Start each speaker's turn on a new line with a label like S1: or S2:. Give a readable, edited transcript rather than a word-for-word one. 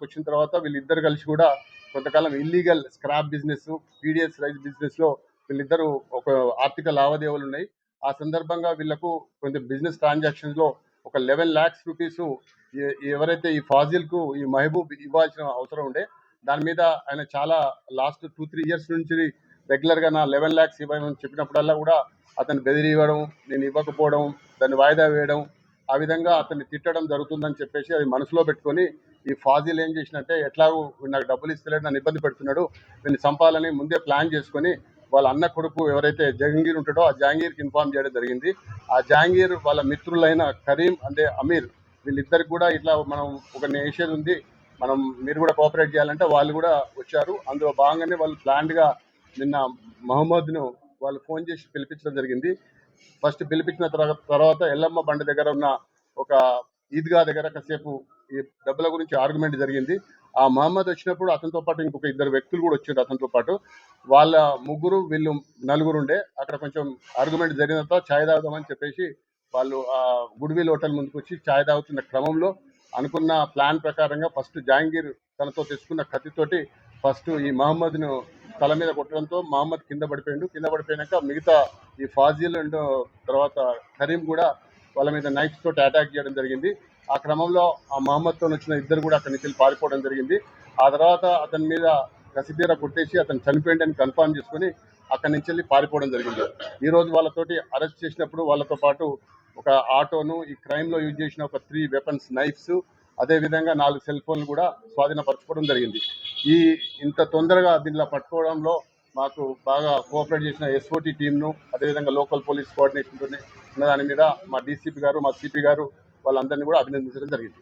S1: అదుపులోకి వచ్చిన తర్వాత వీళ్ళిద్దరు కలిసి కూడా కొంతకాలం illegal scrap business, PDS rice business లో వీళ్ళిద్దరు ఒక ఆర్థిక లావాదేవీలు ఉన్నాయి. ఆ సందర్భంగా వీళ్ళకు కొంచెం బిజినెస్ ట్రాన్సాక్షన్స్ లో ఒక 11 lakhs రూపీస్ ఎవరైతే ఈ ఫాజిల్ కు ఈ మహబూబ్ ఇవ్వాల్సిన అవసరం ఉండే, దాని మీద ఆయన చాలా లాస్ట్ 2-3 years నుంచి రెగ్యులర్ గా నా 11 lakhs ఇవ్వమని చెప్పినప్పుడల్లా కూడా అతను బెదిరివ్వడం, నేను ఇవ్వకపోవడం, దాన్ని వాయిదా వేయడం, ఆ విధంగా అతన్ని తిట్టడం జరుగుతుందని చెప్పేసి అది మనసులో పెట్టుకొని ఈ ఫాజిల్ ఏం చేసినట్టే ఎట్లాగూ నాకు డబ్బులు ఇస్తలేడు, నన్ను ఇబ్బంది పెడుతున్నాడు, వీళ్ళని చంపాలని ముందే ప్లాన్ చేసుకొని వాళ్ళ అన్న కొడుకు ఎవరైతే జహంగీర్ ఉంటాడో ఆ జహంగీర్కి ఇన్ఫార్మ్ చేయడం జరిగింది. ఆ జహంగీర్ వాళ్ళ మిత్రులైన కరీం అంటే అమీర్, వీళ్ళిద్దరికి కూడా ఇట్లా మనం ఒక వేసేది ఉంది, మనం మీరు కూడా కోఆపరేట్ చేయాలంటే వాళ్ళు కూడా వచ్చారు. అందులో భాగంగానే వాళ్ళు ప్లాన్డ్ గా నిన్న మహమ్మద్ను వాళ్ళు ఫోన్ చేసి పిలిపించడం జరిగింది. ఫస్ట్ పిలిపించిన తర్వాత ఎల్లమ్మ బండి దగ్గర ఉన్న ఒక ఈద్గా దగ్గర కాసేపు ఈ డబ్బుల గురించి ఆర్గ్యుమెంట్ జరిగింది. ఆ మహమ్మద్ వచ్చినప్పుడు అతనితో పాటు ఇంకొక 2 వ్యక్తులు కూడా వచ్చారు అతనితో పాటు. వాళ్ళ ముగ్గురు వీళ్ళు నలుగురు ఉండే. అక్కడ కొంచెం ఆర్గ్యుమెంట్ జరిగిన తర్వాత ఛాయ్ తాగుదామని చెప్పేసి వాళ్ళు ఆ గుడ్విల్ హోటల్ ముందుకు వచ్చి ఛాయ్ తాగుతున్న క్రమంలో అనుకున్న ప్లాన్ ప్రకారంగా ఫస్ట్ జహాంగీర్ తనతో తెచ్చుకున్న కత్తితోటి ఫస్ట్ ఈ మహమ్మద్ను తల మీద కొట్టడంతో మహమ్మద్ కింద పడిపోయిండు. కింద పడిపోయినాక మిగతా ఈ ఫాజిల్ అండ్ తర్వాత కరీం కూడా వాళ్ళ మీద నైఫ్స్ తోటి అటాక్ చేయడం జరిగింది. ఆ క్రమంలో ఆ మహమ్మద్తో వచ్చిన ఇద్దరు కూడా అక్కడి నుంచి పారిపోవడం జరిగింది. ఆ తర్వాత అతని మీద కసిదీర కొట్టేసి అతను చనిపోయిందని కన్ఫర్మ్ చేసుకుని అక్కడి నుంచి వెళ్ళి పారిపోవడం జరిగింది. ఈ రోజు వాళ్ళతోటి అరెస్ట్ చేసినప్పుడు వాళ్ళతో పాటు ఒక ఆటోను, ఈ క్రైమ్ లో యూజ్ చేసిన ఒక 3 weapons నైఫ్స్, అదే విధంగా 4 సెల్ ఫోన్లు కూడా స్వాధీనపరచుకోవడం జరిగింది. ఇంత తొందరగా దీనిలో పట్టుకోవడంలో మాకు బాగా కోఆపరేట్ చేసిన ఎస్ఓటీ టీంను, అదేవిధంగా లోకల్ పోలీస్ కోఆర్డినేషన్ ఉన్న దాని మీద మా డీసీపీ గారు, మా సిపి గారు వాళ్ళందరినీ కూడా అభినందించడం జరిగింది.